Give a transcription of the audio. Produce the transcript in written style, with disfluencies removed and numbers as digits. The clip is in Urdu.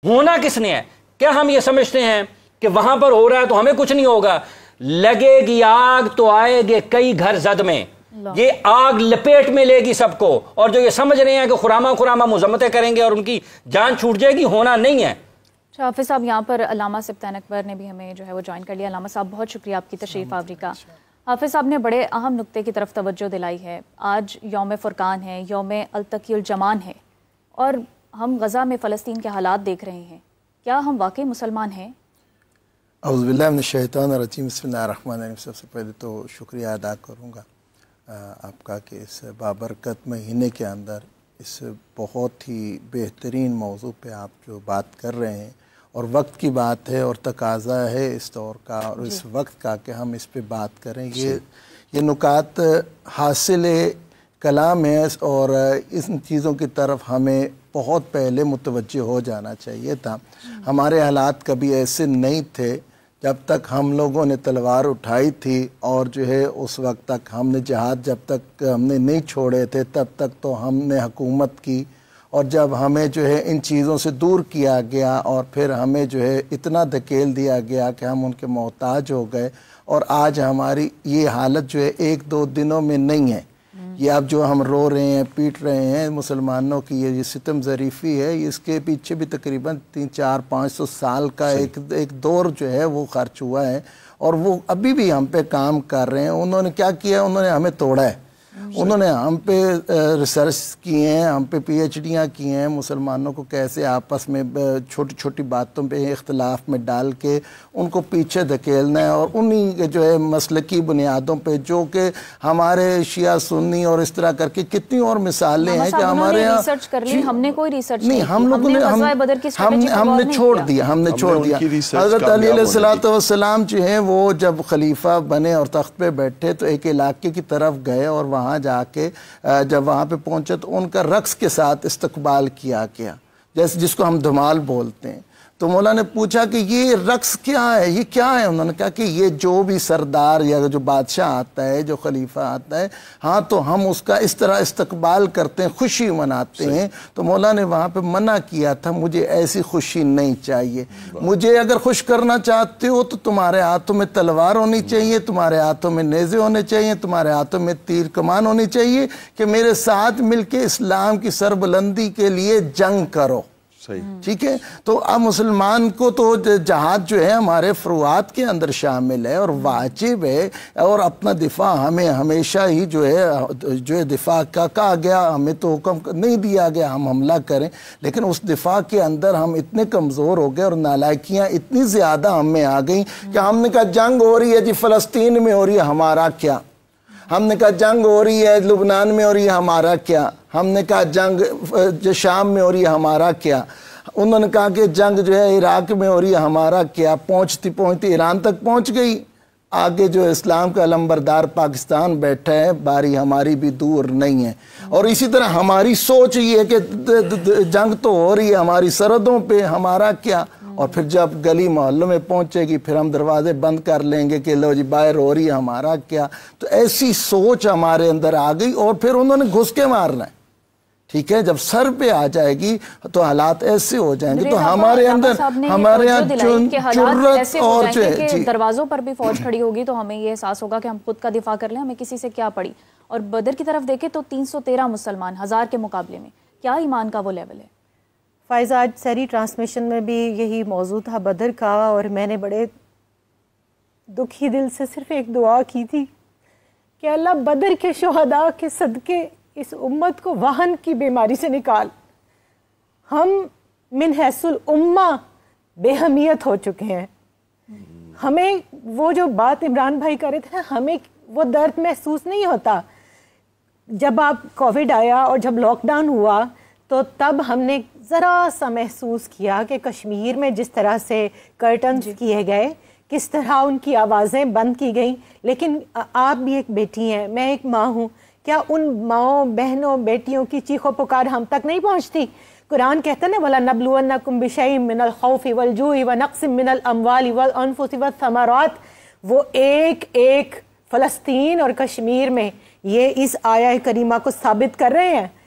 ہونا کس نے ہے؟ کیا ہم یہ سمجھتے ہیں کہ وہاں پر ہو رہا ہے تو ہمیں کچھ نہیں ہوگا؟ لگے گی آگ تو آئے گے کئی گھر زد میں، یہ آگ لپیٹ میں لے گی سب کو، اور جو یہ سمجھ رہے ہیں کہ خرامہ مذمتیں کریں گے اور ان کی جان چھوٹ جائے گی، ہونا نہیں ہے۔ حافظ صاحب، یہاں پر علامہ سبطین اکبر نے بھی ہمیں جو ہے وہ جوائن کر لیا۔ علامہ صاحب بہت شکریہ آپ کی تشریف آوری کا۔ حافظ صاحب نے بڑے اہم نقطے کی طرف توجہ دلائی ہے۔ آج یوم فرقان ہے، یوم التقی الجمان ہے، اور ہم غزہ میں فلسطین کے حالات دیکھ رہے ہیں۔ کیا ہم واقعی مسلمان ہیں؟ اعوذ باللہ من الشیطان الرجیم، بسم اللہ الرحمن الرحیم۔ سب سے پہلے تو شکریہ ادا کروں گا آپ کا کہ اس بابرکت مہینے کے اندر اس بہت ہی بہترین موضوع پہ آپ جو بات کر رہے ہیں، اور وقت کی بات ہے اور تقاضا ہے اس دور کا اور اس وقت کا کہ ہم اس پہ بات کریں۔ یہ نکات حاصل کلام ہے، اور ان چیزوں کی طرف ہمیں بہت پہلے متوجہ ہو جانا چاہیے تھا۔ ہمارے حالات کبھی ایسے نہیں تھے جب تک ہم لوگوں نے تلوار اٹھائی تھی، اور جو ہے اس وقت تک ہم نے جہاد جب تک ہم نے نہیں چھوڑے تھے تب تک تو ہم نے حکومت کی، اور جب ہمیں جو ہے ان چیزوں سے دور کیا گیا اور پھر ہمیں جو ہے اتنا دھکیل دیا گیا کہ ہم ان کے محتاج ہو گئے، اور آج ہماری یہ حالت جو ہے ایک دو دنوں میں نہیں ہے۔ یہ اب جو ہم رو رہے ہیں، پیٹ رہے ہیں مسلمانوں کی یہ ستم ظریفی ہے، اس کے پیچھے بھی تقریباً 300-400-500 سال کا ایک دور جو ہے وہ خرچ ہوا ہے، اور وہ ابھی بھی ہم پہ کام کر رہے ہیں۔ انہوں نے کیا کیا؟ انہوں نے ہمیں توڑا ہے، انہوں نے ہم پہ ریسرچ کیے ہیں، ہم پہ پی ایچ ڈیاں کی ہیں، مسلمانوں کو کیسے آپس میں چھوٹی چھوٹی باتوں پہ اختلاف میں ڈال کے ان کو پیچھے دھکیلنا ہے، اور انہی جو ہے مسلکی بنیادوں پہ جو کہ ہمارے شیعہ سنی اور اس طرح کر کے کتنی اور مثالیں ہیں کہ ہمارے یہاں ریسرچ کر لی، ہم نے کوئی ریسرچ نہیں، ہم لوگوں نے ہم نے چھوڑ دیا۔ حضرت علی علیہ السلام جو ہیں وہ جب خلیفہ بنے اور تخت پہ بیٹھے تو ایک علاقے کی طرف گئے، اور وہاں جا کے جب وہاں پہ پہنچے تو ان کا رقص کے ساتھ استقبال کیا گیا، جیسے جس کو ہم دھمال بولتے ہیں۔ تو مولا نے پوچھا کہ یہ رقص کیا ہے، یہ کیا ہے؟ انہوں نے کہا کہ یہ جو بھی سردار یا جو بادشاہ آتا ہے، جو خلیفہ آتا ہے، ہاں تو ہم اس کا اس طرح استقبال کرتے ہیں، خوشی مناتے ہیں۔ تو مولا نے وہاں پہ منع کیا تھا، مجھے ایسی خوشی نہیں چاہیے، مجھے اگر خوش کرنا چاہتے ہو تو تمہارے ہاتھوں میں تلوار ہونی چاہیے، تمہارے ہاتھوں میں نیزے ہونے چاہیے، تمہارے ہاتھوں میں تیر کمان ہونی چاہیے، کہ میرے ساتھ مل کے اسلام کی سربلندی کے لیے جنگ کرو۔ ٹھیک ہے؟ تو اب مسلمان کو تو جہاد جو ہے ہمارے فروعات کے اندر شامل ہے اور واجب ہے، اور اپنا دفاع ہمیں ہمیشہ ہی جو ہے دفاع کا کہا گیا، ہمیں تو حکم نہیں دیا گیا ہم حملہ کریں، لیکن اس دفاع کے اندر ہم اتنے کمزور ہو گئے اور نالائکیاں اتنی زیادہ ہم میں آ گئیں کہ ہم نے کہا جنگ ہو رہی ہے جی فلسطین میں ہو رہی ہے، ہمارا کیا؟ ہم نے کہا جنگ ہو رہی ہے لبنان میں ہو رہی ہے، ہمارا کیا؟ ہم نے کہا جنگ جو شام میں ہو رہی ہے، ہمارا کیا؟ انہوں نے کہا کہ جنگ جو ہے عراق میں ہو رہی ہے، ہمارا کیا؟ پہنچتی پہنچتی ایران تک پہنچ گئی، آگے جو اسلام کا علمبردار پاکستان بیٹھا ہے، باری ہماری بھی دور نہیں ہے۔ اور اسی طرح ہماری سوچ یہ ہے کہ جنگ تو ہو رہی ہے ہماری سرحدوں پہ، ہمارا کیا؟ اور پھر جب گلی محلوں میں پہنچے گی پھر ہم دروازے بند کر لیں گے کہ لو جی باہر ہو رہی ہے، ہمارا کیا؟ تو ایسی سوچ ہمارے اندر آ گئی، اور پھر انہوں نے گھس کے مارنا ہے۔ ٹھیک ہے؟ جب سر پہ آ جائے گی تو حالات ایسے ہو جائیں گے۔ تو ہمارے اندر ہمارے یہاں جرأت اور دروازوں پر بھی فوج کھڑی ہوگی تو ہمیں یہ احساس ہوگا کہ ہم خود کا دفاع کر لیں، ہمیں کسی سے کیا پڑی۔ اور بدر کی طرف دیکھیں تو 313 مسلمان 1000 کے مقابلے میں، کیا ایمان کا وہ لیول ہے؟ فائز، آج سیری ٹرانسمیشن میں بھی یہی موضوع تھا بدر کا، اور میں نے بڑے دکھی دل سے صرف ایک دعا کی تھی کہ اللہ بدر کے شہداء کے صدقے اس امت کو وہن کی بیماری سے نکال۔ ہم من حیث الامہ بے حمیت ہو چکے ہیں، ہمیں وہ جو بات عمران بھائی کر رہے تھے نا، ہمیں وہ درد محسوس نہیں ہوتا۔ جب آپ کووڈ آیا اور جب لاک ڈاؤن ہوا تو تب ہم نے ذرا سا محسوس کیا کہ کشمیر میں جس طرح سے کرٹنز کیے گئے، کس طرح ان کی آوازیں بند کی گئیں۔ لیکن آپ بھی ایک بیٹی ہیں، میں ایک ماں ہوں، کیا ان ماؤں بہنوں بیٹیوں کی چیخ و پکار ہم تک نہیں پہنچتی؟ قرآن کہتا ہے نا وَلَنَبْلُوَنَّكُمْ بِشَيْءٍ مِّنَ الْخَوْفِ وَالْجُوعِ وَنَقْصٍ مِّنَ الْأَمْوَالِ وَالْأَنفُسِ وَالثَّمَرَاتِ، وہ ایک ایک فلسطین اور کشمیر میں یہ اس آیہ کریمہ کو ثابت کر رہے ہیں